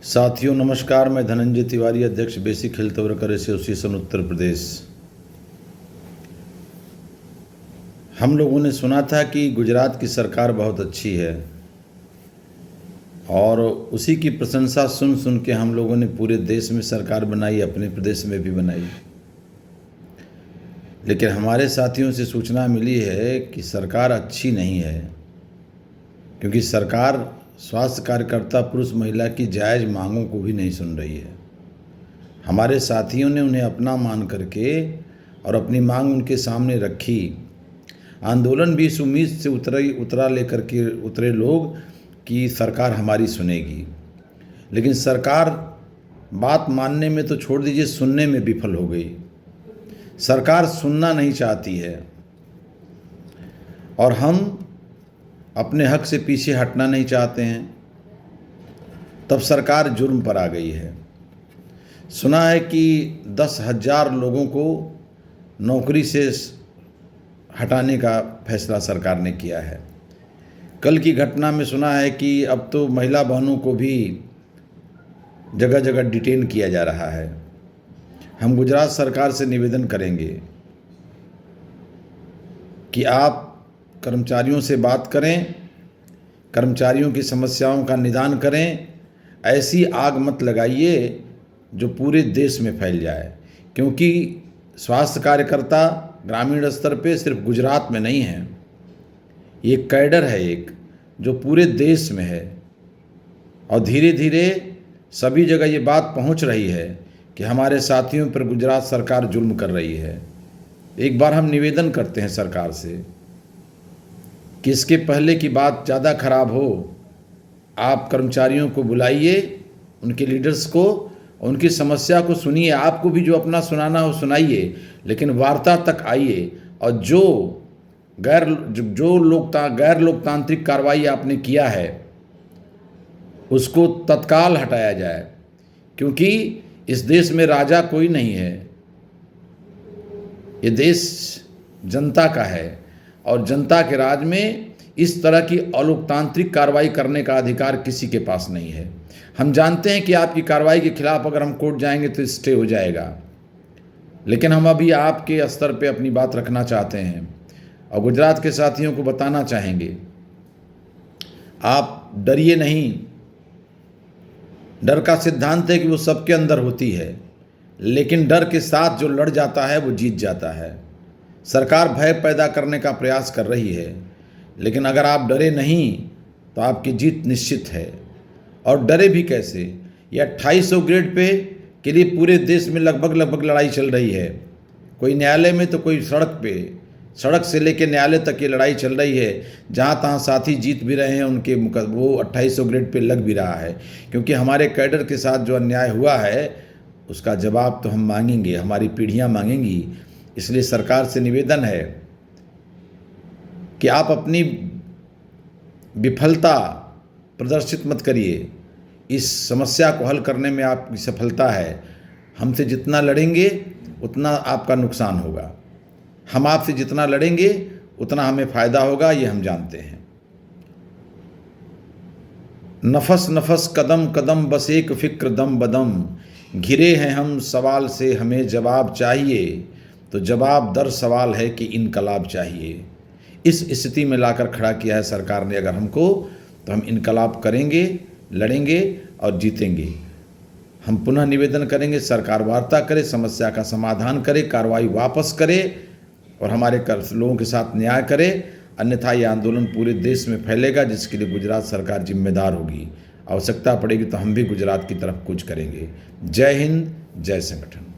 साथियों नमस्कार। मैं धनंजय तिवारी, अध्यक्ष basic health worker association Uttar Pradesh. हम लोगों ने सुना था कि गुजरात की सरकार बहुत अच्छी है और उसी की प्रशंसा सुन सुन के हम लोगों ने पूरे देश में सरकार बनाई, अपने प्रदेश में भी बनाई। लेकिन हमारे साथियों से सूचना मिली है कि सरकार अच्छी नहीं है, क्योंकि सरकार स्वास्थ्य कार्यकर्ता पुरुष महिला की जायज़ मांगों को भी नहीं सुन रही है। हमारे साथियों ने उन्हें अपना मान करके और अपनी मांग उनके सामने रखी। आंदोलन भी इस उम्मीद से उतरे लोग कि सरकार हमारी सुनेगी, लेकिन सरकार बात मानने में तो छोड़ दीजिए, सुनने में विफल हो गई। सरकार सुनना नहीं चाहती है और हम अपने हक से पीछे हटना नहीं चाहते हैं, तब सरकार जुर्म पर आ गई है। सुना है कि 10,000 लोगों को नौकरी से हटाने का फैसला सरकार ने किया है। कल की घटना में सुना है कि अब तो महिला बहनों को भी जगह जगह डिटेन किया जा रहा है। हम गुजरात सरकार से निवेदन करेंगे कि आप कर्मचारियों से बात करें, कर्मचारियों की समस्याओं का निदान करें। ऐसी आग मत लगाइए जो पूरे देश में फैल जाए, क्योंकि स्वास्थ्य कार्यकर्ता ग्रामीण स्तर पे सिर्फ गुजरात में नहीं है, ये कैडर है एक जो पूरे देश में है। और धीरे धीरे सभी जगह ये बात पहुंच रही है कि हमारे साथियों पर गुजरात सरकार जुल्म कर रही है। एक बार हम निवेदन करते हैं सरकार से कि इसके पहले की बात ज़्यादा खराब हो, आप कर्मचारियों को बुलाइए, उनके लीडर्स को, उनकी समस्या को सुनिए। आपको भी जो अपना सुनाना हो सुनाइए, लेकिन वार्ता तक आइए और जो गैर लोकतांत्रिक कार्रवाई आपने किया है उसको तत्काल हटाया जाए, क्योंकि इस देश में राजा कोई नहीं है। ये देश जनता का है और जनता के राज में इस तरह की अलोकतांत्रिक कार्रवाई करने का अधिकार किसी के पास नहीं है। हम जानते हैं कि आपकी कार्रवाई के खिलाफ अगर हम कोर्ट जाएंगे तो स्टे हो जाएगा, लेकिन हम अभी आपके स्तर पे अपनी बात रखना चाहते हैं और गुजरात के साथियों को बताना चाहेंगे, आप डरिए नहीं। डर का सिद्धांत है कि वो सबके अंदर होती है, लेकिन डर के साथ जो लड़ जाता है वो जीत जाता है। सरकार भय पैदा करने का प्रयास कर रही है, लेकिन अगर आप डरे नहीं तो आपकी जीत निश्चित है। और डरे भी कैसे? ये 2800 ग्रेड पे के लिए पूरे देश में लगभग लड़ाई चल रही है। कोई न्यायालय में तो कोई सड़क पे, सड़क से लेकर न्यायालय तक ये लड़ाई चल रही है। जहाँ तहाँ साथी जीत भी रहे हैं, उनके वो 2800 ग्रेड पे लग भी रहा है, क्योंकि हमारे कैडर के साथ जो अन्याय हुआ है उसका जवाब तो हम मांगेंगे, हमारी पीढ़ियाँ मांगेंगी। इसलिए सरकार से निवेदन है कि आप अपनी विफलता प्रदर्शित मत करिए। इस समस्या को हल करने में आपकी सफलता है। हमसे जितना लड़ेंगे उतना आपका नुकसान होगा, हम आपसे जितना लड़ेंगे उतना हमें फ़ायदा होगा, ये हम जानते हैं। नफस नफस कदम कदम बस एक फ़िक्र दम बदम, घिरे हैं हम सवाल से हमें जवाब चाहिए, तो जवाब दर सवाल है कि इनकलाब चाहिए। इस स्थिति में लाकर खड़ा किया है सरकार ने अगर हमको, तो हम इनकलाब करेंगे, लड़ेंगे और जीतेंगे। हम पुनः निवेदन करेंगे, सरकार वार्ता करे, समस्या का समाधान करे, कार्रवाई वापस करे और हमारे लोगों के साथ न्याय करे। अन्यथा ये आंदोलन पूरे देश में फैलेगा, जिसके लिए गुजरात सरकार जिम्मेदार होगी। आवश्यकता पड़ेगी तो हम भी गुजरात की तरफ कूच करेंगे। जय हिंद, जय संगठन।